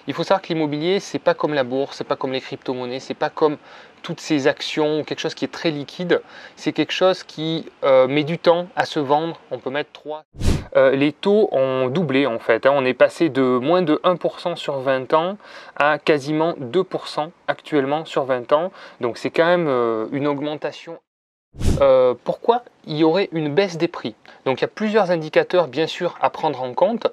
Il faut savoir que l'immobilier, c'est pas comme la bourse, c'est pas comme les crypto-monnaies, c'est pas comme toutes ces actions, quelque chose qui est très liquide. C'est quelque chose qui met du temps à se vendre. On peut mettre 3. Les taux ont doublé en fait. On est passé de moins de 1% sur 20 ans à quasiment 2% actuellement sur 20 ans. Donc c'est quand même une augmentation. Pourquoi il y aurait une baisse des prix? Donc il y a plusieurs indicateurs bien sûr à prendre en compte.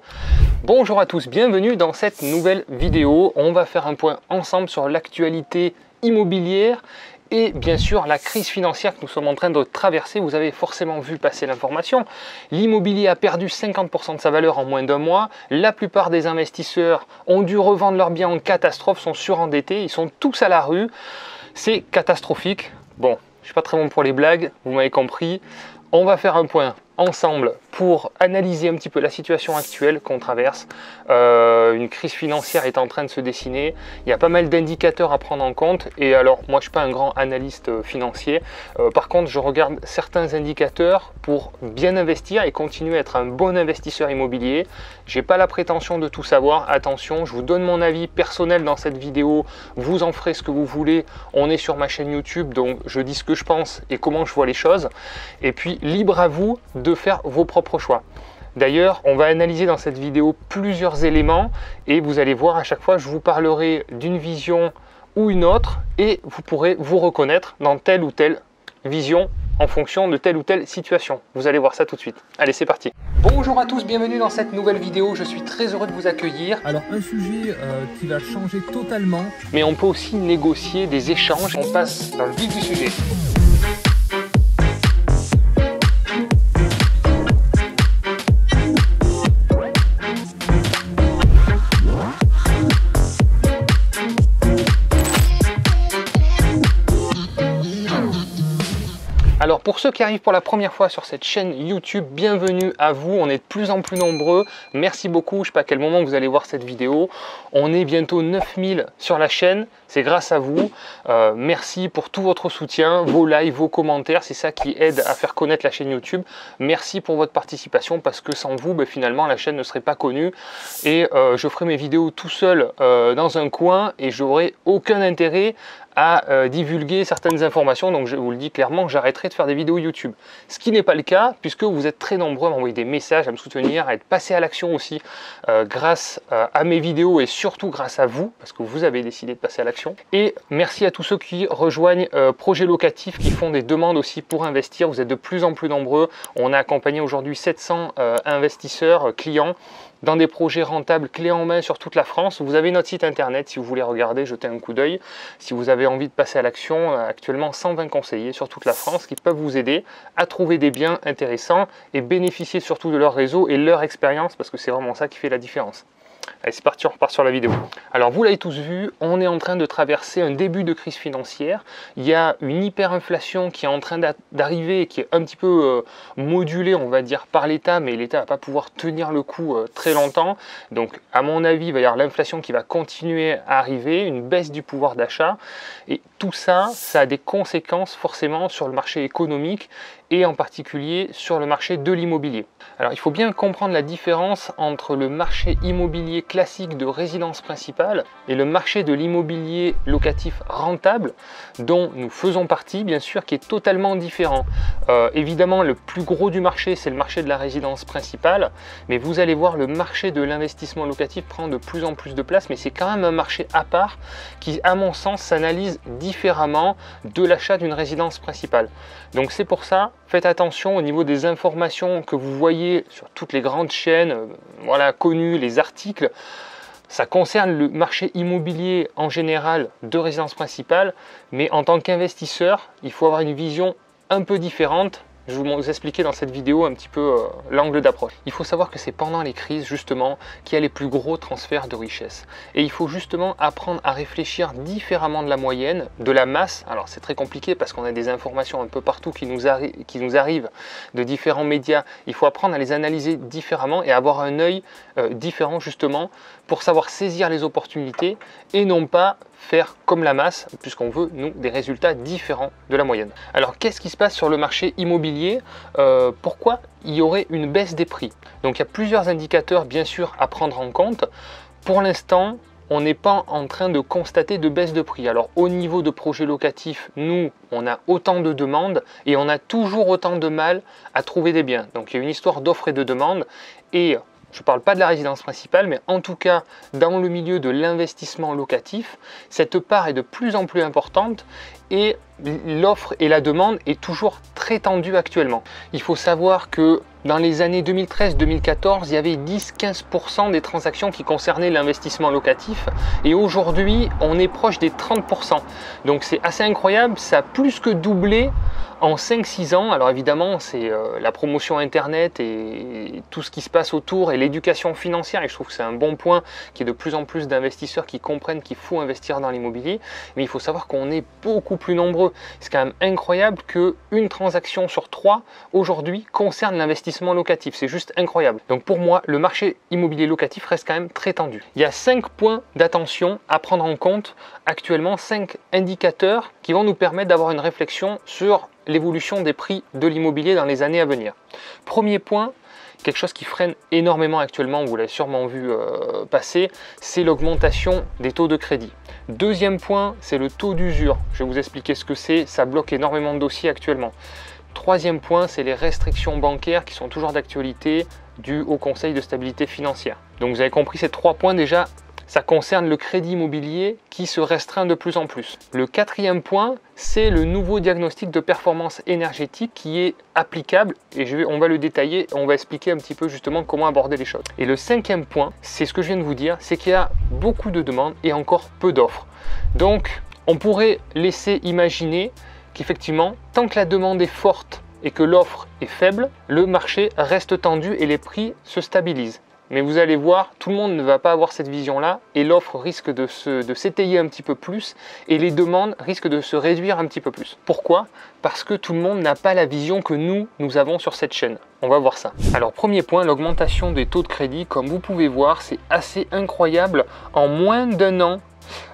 Bonjour à tous, bienvenue dans cette nouvelle vidéo. On va faire un point ensemble sur l'actualité immobilière et bien sûr la crise financière que nous sommes en train de traverser. Vous avez forcément vu passer l'information. L'immobilier a perdu 50% de sa valeur en moins d'un mois. La plupart des investisseurs ont dû revendre leurs biens en catastrophe, sont surendettés, ils sont tous à la rue. C'est catastrophique. Bon, je ne suis pas très bon pour les blagues, vous m'avez compris. On va faire un point ensemble pour analyser un petit peu la situation actuelle qu'on traverse. Une crise financière est en train de se dessiner. Il y a pas mal d'indicateurs à prendre en compte. Et alors, moi, je ne suis pas un grand analyste financier. Par contre, je regarde certains indicateurs pour bien investir et continuer à être un bon investisseur immobilier. Je n'ai pas la prétention de tout savoir. Attention, je vous donne mon avis personnel dans cette vidéo. Vous en ferez ce que vous voulez. On est sur ma chaîne YouTube, donc je dis ce que je pense et comment je vois les choses. Et puis, libre à vous de faire vos propres choix. D'ailleurs, on va analyser dans cette vidéo plusieurs éléments et vous allez voir à chaque fois, je vous parlerai d'une vision ou une autre et vous pourrez vous reconnaître dans telle ou telle vision en fonction de telle ou telle situation. Vous allez voir ça tout de suite. Allez, c'est parti. Bonjour à tous, bienvenue dans cette nouvelle vidéo. Je suis très heureux de vous accueillir. Alors, un sujet qui va changer totalement. Mais on peut aussi négocier des échanges. On passe dans le vif du sujet. Alors pour ceux qui arrivent pour la première fois sur cette chaîne YouTube, bienvenue à vous, on est de plus en plus nombreux, merci beaucoup, je ne sais pas à quel moment vous allez voir cette vidéo, on est bientôt 9000 sur la chaîne, c'est grâce à vous, merci pour tout votre soutien, vos likes, vos commentaires, c'est ça qui aide à faire connaître la chaîne YouTube, merci pour votre participation parce que sans vous, finalement la chaîne ne serait pas connue et je ferai mes vidéos tout seul dans un coin et j'aurai aucun intérêt à divulguer certaines informations, donc je vous le dis clairement, j'arrêterai de faire des vidéos YouTube. Ce qui n'est pas le cas, puisque vous êtes très nombreux à m'envoyer des messages, à me soutenir, à être passé à l'action aussi grâce à mes vidéos et surtout grâce à vous, parce que vous avez décidé de passer à l'action. Et merci à tous ceux qui rejoignent Projets Locatifs, qui font des demandes aussi pour investir. Vous êtes de plus en plus nombreux. On a accompagné aujourd'hui 700 investisseurs, clients, dans des projets rentables clés en main sur toute la France. Vous avez notre site internet si vous voulez regarder, jeter un coup d'œil. Si vous avez envie de passer à l'action, actuellement 120 conseillers sur toute la France qui peuvent vous aider à trouver des biens intéressants et bénéficier surtout de leur réseau et leur expérience parce que c'est vraiment ça qui fait la différence. Allez, c'est parti, on repart sur la vidéo. Alors, vous l'avez tous vu, on est en train de traverser un début de crise financière. Il y a une hyperinflation qui est en train d'arriver et qui est un petit peu modulée, on va dire, par l'État, mais l'État ne va pas pouvoir tenir le coup très longtemps. Donc, à mon avis, il va y avoir l'inflation qui va continuer à arriver, une baisse du pouvoir d'achat. Et tout ça, ça a des conséquences forcément sur le marché économique et en particulier sur le marché de l'immobilier. Alors, il faut bien comprendre la différence entre le marché immobilier classique de résidence principale et le marché de l'immobilier locatif rentable dont nous faisons partie, bien sûr, qui est totalement différent. Évidemment, le plus gros du marché, c'est le marché de la résidence principale, mais vous allez voir, le marché de l'investissement locatif prend de plus en plus de place, mais c'est quand même un marché à part qui, à mon sens, s'analyse différemment de l'achat d'une résidence principale. Donc c'est pour ça, faites attention au niveau des informations que vous voyez sur toutes les grandes chaînes voilà, connues, les articles. Ça concerne le marché immobilier en général de résidence principale, mais en tant qu'investisseur, il faut avoir une vision un peu différente. Je vais vous expliquer dans cette vidéo un petit peu l'angle d'approche. Il faut savoir que c'est pendant les crises justement qu'il y a les plus gros transferts de richesse. Et il faut justement apprendre à réfléchir différemment de la moyenne, de la masse. Alors c'est très compliqué parce qu'on a des informations un peu partout qui nous arrivent de différents médias. Il faut apprendre à les analyser différemment et avoir un œil différent justement pour savoir saisir les opportunités et non pas faire comme la masse, puisqu'on veut, nous, des résultats différents de la moyenne. Alors, qu'est-ce qui se passe sur le marché immobilier? Pourquoi il y aurait une baisse des prix? Donc, il y a plusieurs indicateurs, bien sûr, à prendre en compte. Pour l'instant, on n'est pas en train de constater de baisse de prix. Alors au niveau de projets locatifs, nous, on a autant de demandes et on a toujours autant de mal à trouver des biens. Donc il y a une histoire d'offre et de demande, et je ne parle pas de la résidence principale, mais en tout cas, dans le milieu de l'investissement locatif, cette part est de plus en plus importante et l'offre et la demande est toujours très tendue actuellement. Il faut savoir que dans les années 2013-2014, il y avait 10-15% des transactions qui concernaient l'investissement locatif et aujourd'hui, on est proche des 30%. Donc c'est assez incroyable, ça a plus que doublé en 5-6 ans. Alors évidemment, c'est la promotion internet et tout ce qui se passe autour et l'éducation financière, et je trouve que c'est un bon point qu'il y ait de plus en plus d'investisseurs qui comprennent qu'il faut investir dans l'immobilier, mais il faut savoir qu'on est beaucoup plus nombreux. C'est quand même incroyable qu'une transaction sur 3 aujourd'hui concerne l'investissement locatif, c'est juste incroyable. Donc pour moi, le marché immobilier locatif reste quand même très tendu. Il y a 5 points d'attention à prendre en compte actuellement, 5 indicateurs qui vont nous permettre d'avoir une réflexion sur l'évolution des prix de l'immobilier dans les années à venir. Premier point, quelque chose qui freine énormément actuellement, vous l'avez sûrement vu passer, c'est l'augmentation des taux de crédit. Deuxième point, c'est le taux d'usure. Je vais vous expliquer ce que c'est, ça bloque énormément de dossiers actuellement. Troisième point, c'est les restrictions bancaires qui sont toujours d'actualité dues au Conseil de stabilité financière. Donc vous avez compris ces 3 points déjà. Ça concerne le crédit immobilier qui se restreint de plus en plus. Le quatrième point, c'est le nouveau diagnostic de performance énergétique qui est applicable, et on va le détailler, on va expliquer un petit peu justement comment aborder les choses. Et le cinquième point, c'est ce que je viens de vous dire, c'est qu'il y a beaucoup de demandes et encore peu d'offres. Donc on pourrait laisser imaginer qu'effectivement, tant que la demande est forte et que l'offre est faible, le marché reste tendu et les prix se stabilisent. Mais vous allez voir, tout le monde ne va pas avoir cette vision-là et l'offre risque de s'étayer un petit peu plus et les demandes risquent de se réduire un petit peu plus. Pourquoi? Parce que tout le monde n'a pas la vision que nous avons sur cette chaîne. On va voir ça. Alors premier point, l'augmentation des taux de crédit. Comme vous pouvez voir, c'est assez incroyable. En moins d'un an,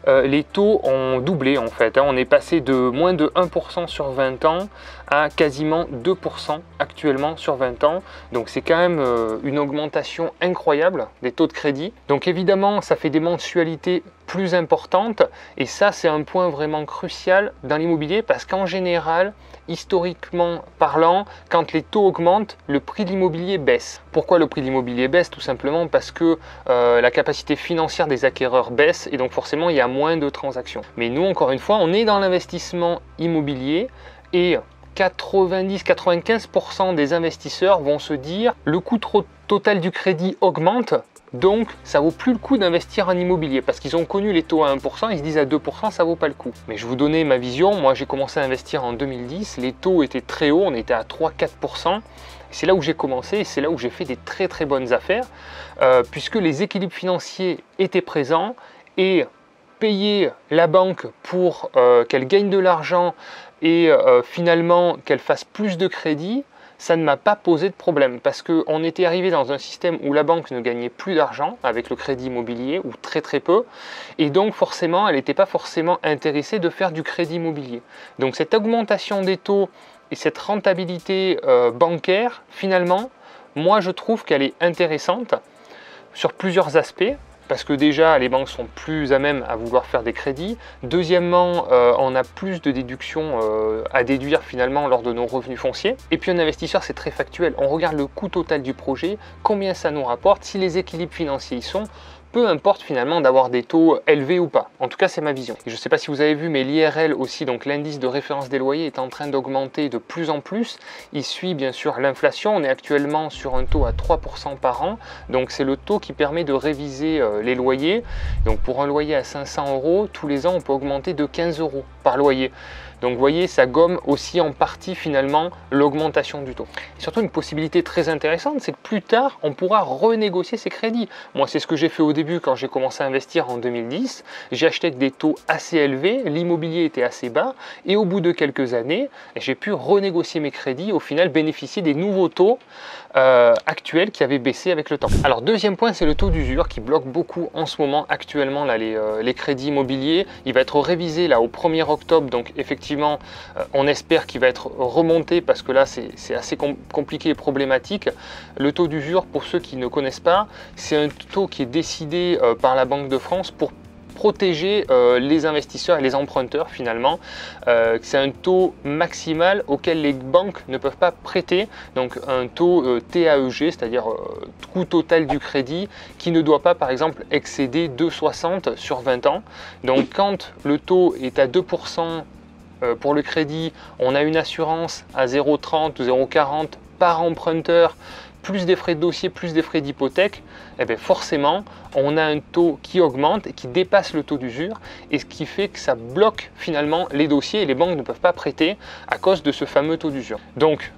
les taux ont doublé en fait. On est passé de moins de 1% sur 20 ans à quasiment 2% actuellement sur 20 ans. Donc c'est quand même une augmentation incroyable des taux de crédit. Donc évidemment, ça fait des mensualités plus importantes et ça c'est un point vraiment crucial dans l'immobilier parce qu'en général, historiquement parlant, quand les taux augmentent, le prix de l'immobilier baisse. Pourquoi le prix de l'immobilier baisse? Tout simplement parce que la capacité financière des acquéreurs baisse et donc forcément il y a moins de transactions. Mais nous, encore une fois, on est dans l'investissement immobilier et 90-95% des investisseurs vont se dire le coût total du crédit augmente, donc ça vaut plus le coup d'investir en immobilier parce qu'ils ont connu les taux à 1%, ils se disent à 2% ça vaut pas le coup. Mais je vais vous donner ma vision, moi j'ai commencé à investir en 2010, les taux étaient très hauts, on était à 3-4%. C'est là où j'ai commencé et c'est là où j'ai fait des très bonnes affaires puisque les équilibres financiers étaient présents et payer la banque pour qu'elle gagne de l'argent et finalement qu'elle fasse plus de crédit, ça ne m'a pas posé de problème parce qu'on était arrivé dans un système où la banque ne gagnait plus d'argent avec le crédit immobilier ou très peu et donc forcément elle n'était pas forcément intéressée de faire du crédit immobilier. Donc cette augmentation des taux et cette rentabilité bancaire, finalement, moi je trouve qu'elle est intéressante sur plusieurs aspects. Parce que déjà, les banques sont plus à même à vouloir faire des crédits. Deuxièmement, on a plus de déductions à déduire finalement lors de nos revenus fonciers. Et puis un investisseur, c'est très factuel. On regarde le coût total du projet, combien ça nous rapporte, si les équilibres financiers y sont. Peu importe finalement d'avoir des taux élevés ou pas. En tout cas, c'est ma vision. Et je ne sais pas si vous avez vu, mais l'IRL aussi, donc l'indice de référence des loyers, est en train d'augmenter de plus en plus. Il suit bien sûr l'inflation. On est actuellement sur un taux à 3% par an. Donc c'est le taux qui permet de réviser les loyers. Donc pour un loyer à 500 €, tous les ans, on peut augmenter de 15 € par loyer. Donc vous voyez, ça gomme aussi en partie finalement l'augmentation du taux. Et surtout une possibilité très intéressante, c'est que plus tard, on pourra renégocier ses crédits. Moi, c'est ce que j'ai fait au début quand j'ai commencé à investir en 2010. J'ai acheté avec des taux assez élevés, l'immobilier était assez bas et au bout de quelques années, j'ai pu renégocier mes crédits, au final bénéficier des nouveaux taux actuels qui avaient baissé avec le temps. Alors deuxième point, c'est le taux d'usure qui bloque beaucoup en ce moment actuellement là, les crédits immobiliers. Il va être révisé là au 1er octobre, donc effectivement on espère qu'il va être remonté parce que là c'est assez compliqué et problématique. Le taux d'usure, pour ceux qui ne connaissent pas, c'est un taux qui est décidé par la Banque de France pour protéger les investisseurs et les emprunteurs finalement. C'est un taux maximal auquel les banques ne peuvent pas prêter, donc un taux TAEG, c'est-à-dire coût total du crédit, qui ne doit pas par exemple excéder 2,60 sur 20 ans. Donc quand le taux est à 2% pour le crédit, on a une assurance à 0,30 ou 0,40 par emprunteur, plus des frais de dossier, plus des frais d'hypothèque, et bien forcément, on a un taux qui augmente et qui dépasse le taux d'usure, et ce qui fait que ça bloque finalement les dossiers et les banques ne peuvent pas prêter à cause de ce fameux taux d'usure. Donc,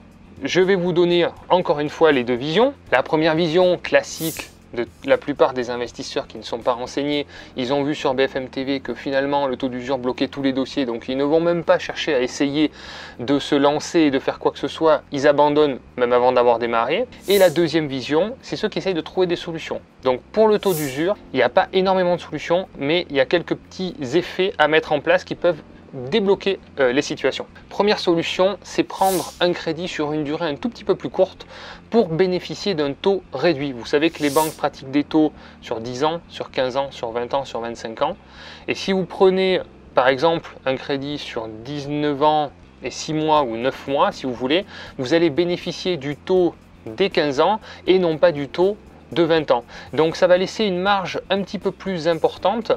je vais vous donner encore une fois les deux visions. La première vision classique de la plupart des investisseurs qui ne sont pas renseignés, ils ont vu sur BFM TV que finalement le taux d'usure bloquait tous les dossiers, donc ils ne vont même pas chercher à essayer de se lancer et de faire quoi que ce soit, ils abandonnent même avant d'avoir démarré. Et la deuxième vision, c'est ceux qui essayent de trouver des solutions. Donc pour le taux d'usure, il n'y a pas énormément de solutions, mais il y a quelques petits effets à mettre en place qui peuvent débloquer les situations. Première solution, c'est prendre un crédit sur une durée un tout petit peu plus courte pour bénéficier d'un taux réduit. Vous savez que les banques pratiquent des taux sur 10 ans, sur 15 ans, sur 20 ans, sur 25 ans. Et si vous prenez par exemple un crédit sur 19 ans et 6 mois ou 9 mois, si vous voulez, vous allez bénéficier du taux des 15 ans et non pas du taux de 20 ans. Donc ça va laisser une marge un petit peu plus importante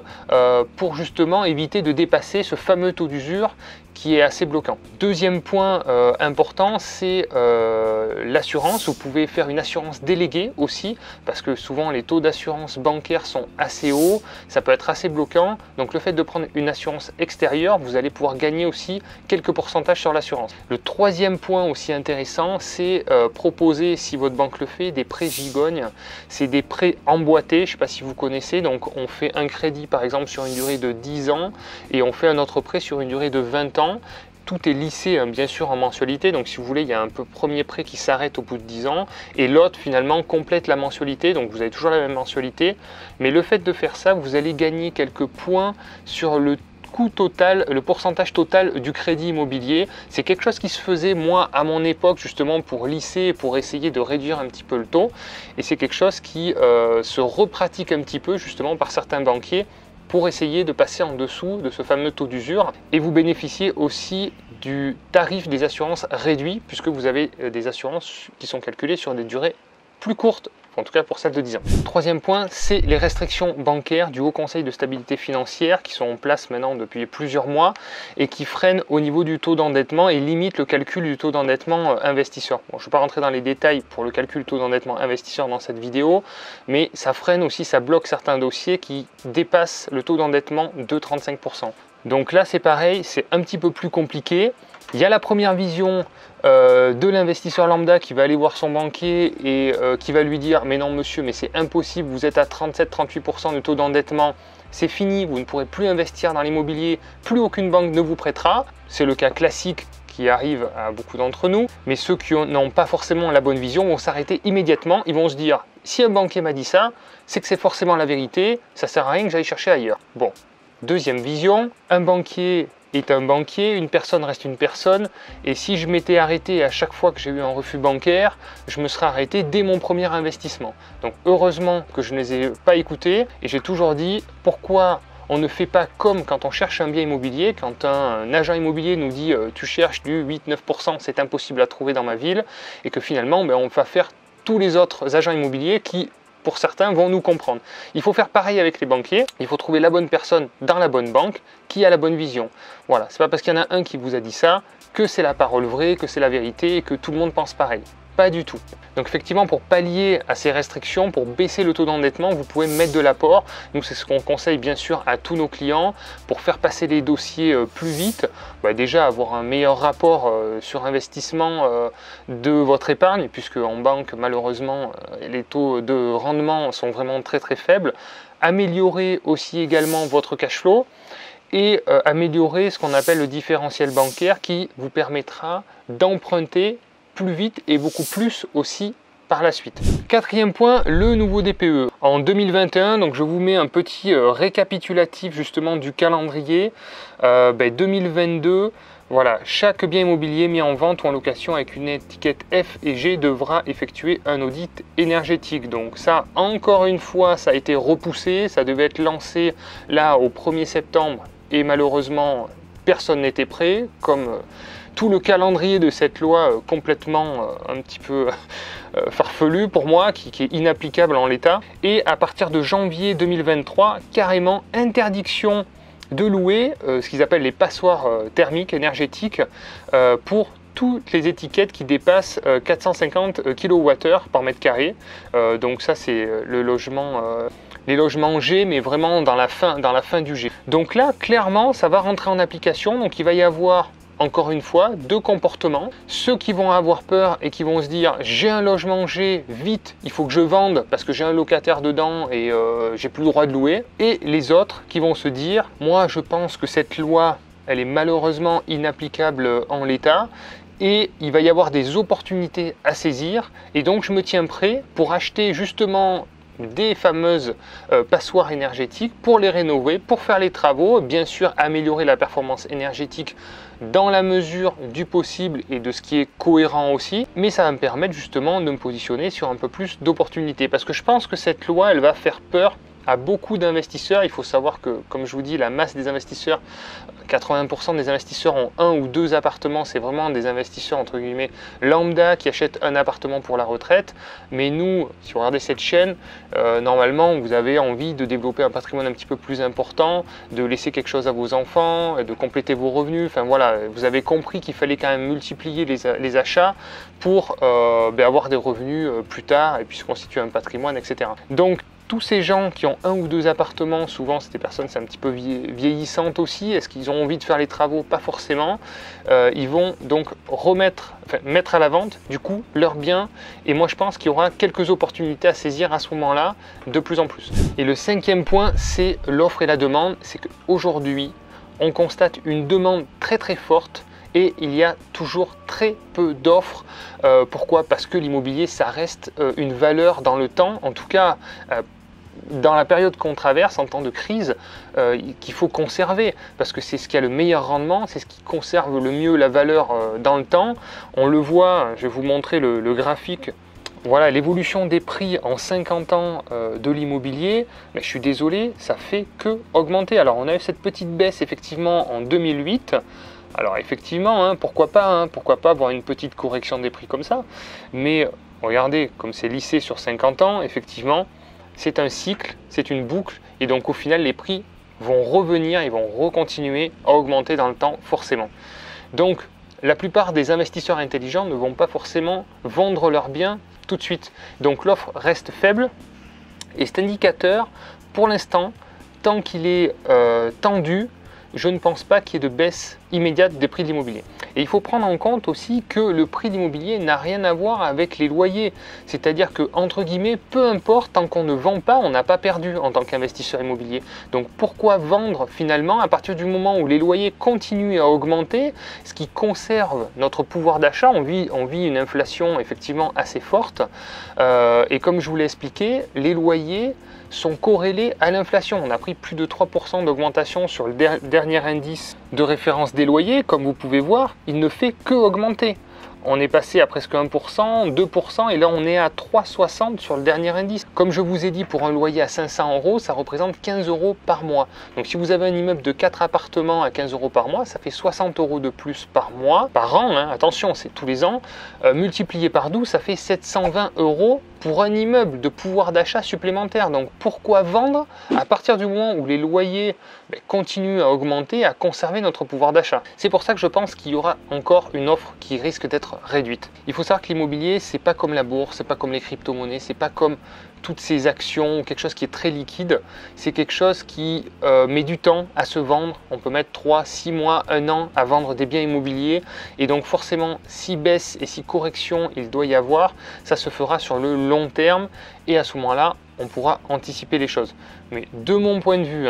pour justement éviter de dépasser ce fameux taux d'usure qui est assez bloquant. Deuxième point important, c'est l'assurance. Vous pouvez faire une assurance déléguée aussi, parce que souvent les taux d'assurance bancaire sont assez hauts, ça peut être assez bloquant. Donc le fait de prendre une assurance extérieure, vous allez pouvoir gagner aussi quelques pourcentages sur l'assurance. Le troisième point aussi intéressant, c'est proposer, si votre banque le fait, des prêts gigognes. C'est des prêts emboîtés, je ne sais pas si vous connaissez, donc on fait un crédit par exemple sur une durée de 10 ans et on fait un autre prêt sur une durée de 20 ans. Tout est lissé bien sûr en mensualité, donc si vous voulez il y a un premier prêt qui s'arrête au bout de 10 ans et l'autre finalement complète la mensualité, donc vous avez toujours la même mensualité, mais le fait de faire ça, vous allez gagner quelques points sur le coût total, le pourcentage total du crédit immobilier. C'est quelque chose qui se faisait moi à mon époque justement pour lisser, pour essayer de réduire un petit peu le taux, et c'est quelque chose qui se repratique un petit peu justement par certains banquiers pour essayer de passer en dessous de ce fameux taux d'usure, et vous bénéficiez aussi du tarif des assurances réduit puisque vous avez des assurances qui sont calculées sur des durées plus courtes, en tout cas pour celle de 10 ans. Troisième point, c'est les restrictions bancaires du Haut Conseil de stabilité financière qui sont en place maintenant depuis plusieurs mois et qui freinent au niveau du taux d'endettement et limitent le calcul du taux d'endettement investisseur. Bon, je ne vais pas rentrer dans les détails pour le calcul du taux d'endettement investisseur dans cette vidéo, mais ça freine aussi, ça bloque certains dossiers qui dépassent le taux d'endettement de 35%. Donc là c'est pareil, c'est un petit peu plus compliqué. Il y a la première vision de l'investisseur lambda qui va aller voir son banquier et qui va lui dire « mais non monsieur, mais c'est impossible, vous êtes à 37-38% de taux d'endettement, c'est fini, vous ne pourrez plus investir dans l'immobilier, plus aucune banque ne vous prêtera ». C'est le cas classique qui arrive à beaucoup d'entre nous, mais ceux qui n'ont pas forcément la bonne vision vont s'arrêter immédiatement, ils vont se dire « si un banquier m'a dit ça, c'est que c'est forcément la vérité, ça sert à rien que j'aille chercher ailleurs ». Bon, deuxième vision, un banquier est un banquier, une personne reste une personne, et si je m'étais arrêté à chaque fois que j'ai eu un refus bancaire, je me serais arrêté dès mon premier investissement. Donc heureusement que je ne les ai pas écoutés, et j'ai toujours dit pourquoi on ne fait pas comme quand on cherche un bien immobilier, quand un agent immobilier nous dit tu cherches du 8-9%, c'est impossible à trouver dans ma ville, et que finalement on va faire tous les autres agents immobiliers qui, pour certains, vont nous comprendre. Il faut faire pareil avec les banquiers, il faut trouver la bonne personne dans la bonne banque qui a la bonne vision. Voilà, c'est pas parce qu'il y en a un qui vous a dit ça que c'est la parole vraie, que c'est la vérité et que tout le monde pense pareil. Pas du tout. Donc effectivement, pour pallier à ces restrictions, pour baisser le taux d'endettement, vous pouvez mettre de l'apport. Nous, c'est ce qu'on conseille bien sûr à tous nos clients pour faire passer les dossiers plus vite. Déjà avoir un meilleur rapport sur investissement de votre épargne, puisque en banque, malheureusement, les taux de rendement sont vraiment très très faibles. Améliorer aussi également votre cash flow et améliorer ce qu'on appelle le différentiel bancaire qui vous permettra d'emprunter plus vite et beaucoup plus aussi par la suite. Quatrième point, le nouveau DPE. En 2021, donc je vous mets un petit récapitulatif justement du calendrier. 2022, Voilà, chaque bien immobilier mis en vente ou en location avec une étiquette F et G devra effectuer un audit énergétique. Donc ça, encore une fois, ça a été repoussé, ça devait être lancé là au 1er septembre et malheureusement, personne n'était prêt, comme tout le calendrier de cette loi complètement un petit peu farfelu pour moi, qui est inapplicable en l'état. Et à partir de janvier 2023, carrément interdiction de louer ce qu'ils appellent les passoires thermiques énergétiques pour toutes les étiquettes qui dépassent 450 kWh par mètre carré. Donc ça c'est le logement, les logements G, mais vraiment dans la fin du G. Donc là clairement ça va rentrer en application, donc il va y avoir encore une fois, deux comportements. Ceux qui vont avoir peur et qui vont se dire j'ai un logement G, vite, il faut que je vende parce que j'ai un locataire dedans et j'ai plus le droit de louer. Et les autres qui vont se dire moi je pense que cette loi, elle est malheureusement inapplicable en l'état et il va y avoir des opportunités à saisir et donc je me tiens prêt pour acheter justement des fameuses passoires énergétiques pour les rénover, pour faire les travaux, bien sûr améliorer la performance énergétique dans la mesure du possible et de ce qui est cohérent aussi, mais ça va me permettre justement de me positionner sur un peu plus d'opportunités parce que je pense que cette loi elle va faire peur à beaucoup d'investisseurs. Il faut savoir que, comme je vous dis, la masse des investisseurs, 80% des investisseurs ont un ou deux appartements. C'est vraiment des investisseurs entre guillemets lambda qui achètent un appartement pour la retraite. Mais nous, si vous regardez cette chaîne, normalement vous avez envie de développer un patrimoine un petit peu plus important, de laisser quelque chose à vos enfants, de compléter vos revenus. Enfin voilà, vous avez compris qu'il fallait quand même multiplier les achats pour avoir des revenus plus tard et puis se constituer un patrimoine, etc. Donc tous ces gens qui ont un ou deux appartements, souvent c'est des personnes c'est un petit peu vieillissantes aussi, est-ce qu'ils ont envie de faire les travaux? Pas forcément. Ils vont donc mettre à la vente du coup leurs biens et moi je pense qu'il y aura quelques opportunités à saisir à ce moment-là de plus en plus. Et le cinquième point, c'est l'offre et la demande. C'est qu'aujourd'hui on constate une demande très très forte et il y a toujours très peu d'offres. Pourquoi? Parce que l'immobilier, ça reste une valeur dans le temps, en tout cas dans la période qu'on traverse en temps de crise, qu'il faut conserver, parce que c'est ce qui a le meilleur rendement, c'est ce qui conserve le mieux la valeur dans le temps. On le voit, je vais vous montrer le graphique. Voilà l'évolution des prix en 50 ans de l'immobilier, mais je suis désolé, ça fait que augmenter. Alors on a eu cette petite baisse effectivement en 2008. Alors effectivement, pourquoi pas avoir une petite correction des prix comme ça, mais regardez, comme c'est lissé sur 50 ans, effectivement, c'est un cycle, c'est une boucle, et donc au final, les prix vont revenir, ils vont recontinuer à augmenter dans le temps, forcément. Donc, la plupart des investisseurs intelligents ne vont pas forcément vendre leurs biens tout de suite. Donc l'offre reste faible, et cet indicateur, pour l'instant, tant qu'il est tendu, je ne pense pas qu'il y ait de baisse immédiate des prix de l'immobilier. Et il faut prendre en compte aussi que le prix de l'immobilier n'a rien à voir avec les loyers. C'est-à-dire que, entre guillemets, peu importe, tant qu'on ne vend pas, on n'a pas perdu en tant qu'investisseur immobilier. Donc pourquoi vendre finalement à partir du moment où les loyers continuent à augmenter, ce qui conserve notre pouvoir d'achat? On vit une inflation effectivement assez forte. Et comme je vous l'ai expliqué, les loyers sont corrélés à l'inflation. On a pris plus de 3% d'augmentation sur le dernier indice de référence des loyers. Comme vous pouvez voir, il ne fait que augmenter. On est passé à presque 1%, 2% et là on est à 3,60 sur le dernier indice. Comme je vous ai dit, pour un loyer à 500 €, ça représente 15 € par mois. Donc si vous avez un immeuble de 4 appartements à 15 € par mois, ça fait 60 € de plus par mois, par an, attention, c'est tous les ans. Multiplié par 12, ça fait 720 € pour un immeuble de pouvoir d'achat supplémentaire. Donc pourquoi vendre à partir du moment où les loyers continuent à augmenter, à conserver notre pouvoir d'achat? C'est pour ça que je pense qu'il y aura encore une offre qui risque d'être réduite. Il faut savoir que l'immobilier, c'est pas comme la bourse, c'est pas comme les crypto-monnaies, c'est pas comme toutes ces actions, quelque chose qui est très liquide. C'est quelque chose qui met du temps à se vendre. On peut mettre 3, 6 mois, 1 an à vendre des biens immobiliers. Et donc forcément, si baisse et si correction il doit y avoir, ça se fera sur le long terme. Et à ce moment-là, on pourra anticiper les choses. Mais de mon point de vue,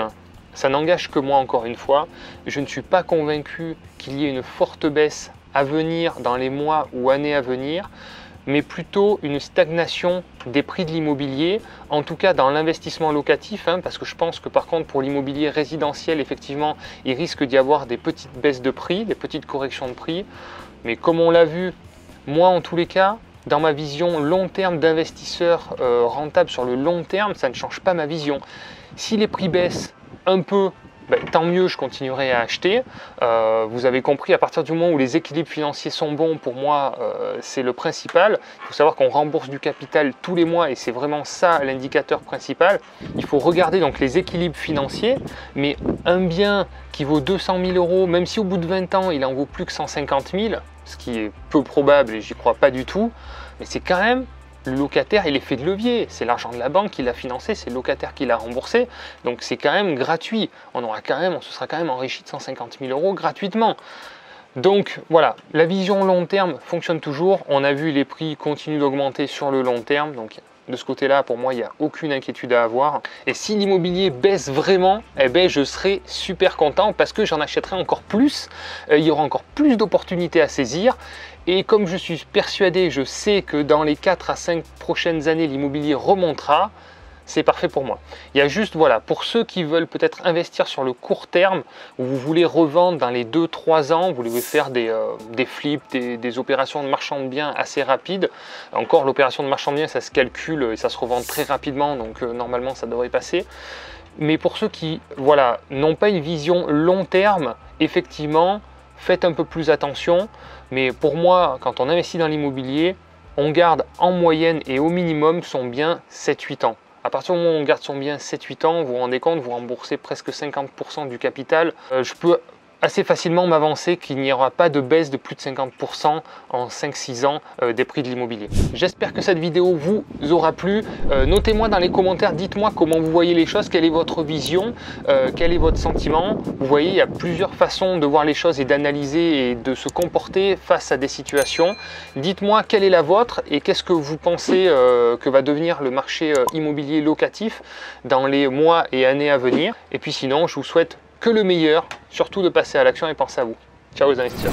ça n'engage que moi encore une fois, je ne suis pas convaincu qu'il y ait une forte baisse à venir dans les mois ou années à venir. mais plutôt une stagnation des prix de l'immobilier, en tout cas dans l'investissement locatif, parce que je pense que par contre pour l'immobilier résidentiel, effectivement, il risque d'y avoir des petites baisses de prix, des petites corrections de prix. Mais comme on l'a vu, moi en tous les cas, dans ma vision long terme d'investisseur rentable sur le long terme, ça ne change pas ma vision. Si les prix baissent un peu, tant mieux, je continuerai à acheter. Vous avez compris, à partir du moment où les équilibres financiers sont bons, pour moi, c'est le principal. Il faut savoir qu'on rembourse du capital tous les mois et c'est vraiment ça l'indicateur principal. Il faut regarder donc les équilibres financiers, mais un bien qui vaut 200 000 euros, même si au bout de 20 ans, il en vaut plus que 150 000, ce qui est peu probable et j'y crois pas du tout, mais c'est quand même le locataire et l'effet de levier, c'est l'argent de la banque qui l'a financé, c'est le locataire qui l'a remboursé, donc c'est quand même gratuit. On se sera quand même enrichi de 150 000 euros gratuitement. Donc voilà, la vision long terme fonctionne toujours. On a vu les prix continuent d'augmenter sur le long terme, donc de ce côté-là, pour moi, il n'y a aucune inquiétude à avoir. Et si l'immobilier baisse vraiment, je serai super content parce que j'en achèterai encore plus. Il y aura encore plus d'opportunités à saisir. Et comme je suis persuadé, je sais que dans les 4 à 5 prochaines années, l'immobilier remontera. C'est parfait pour moi. Il y a juste, voilà, pour ceux qui veulent peut-être investir sur le court terme, où vous voulez revendre dans les 2-3 ans, vous voulez faire des flips, des opérations de marchand de biens assez rapides. Encore, l'opération de marchand de biens, ça se calcule et ça se revend très rapidement, donc normalement, ça devrait passer. Mais pour ceux qui, voilà, n'ont pas une vision long terme, effectivement, faites un peu plus attention. Mais pour moi, quand on investit dans l'immobilier, on garde en moyenne et au minimum son bien 7-8 ans. À partir du moment où on garde son bien 7-8 ans, vous vous rendez compte, vous remboursez presque 50% du capital. Je peux assez facilement m'avancer qu'il n'y aura pas de baisse de plus de 50% en 5-6 ans des prix de l'immobilier. J'espère que cette vidéo vous aura plu. Notez-moi dans les commentaires, dites-moi comment vous voyez les choses, quelle est votre vision, quel est votre sentiment. Vous voyez, il y a plusieurs façons de voir les choses et d'analyser et de se comporter face à des situations. Dites-moi quelle est la vôtre et qu'est-ce que vous pensez que va devenir le marché immobilier locatif dans les mois et années à venir. Et puis sinon, je vous souhaite que le meilleur, surtout de passer à l'action et pensez à vous. Ciao les investisseurs.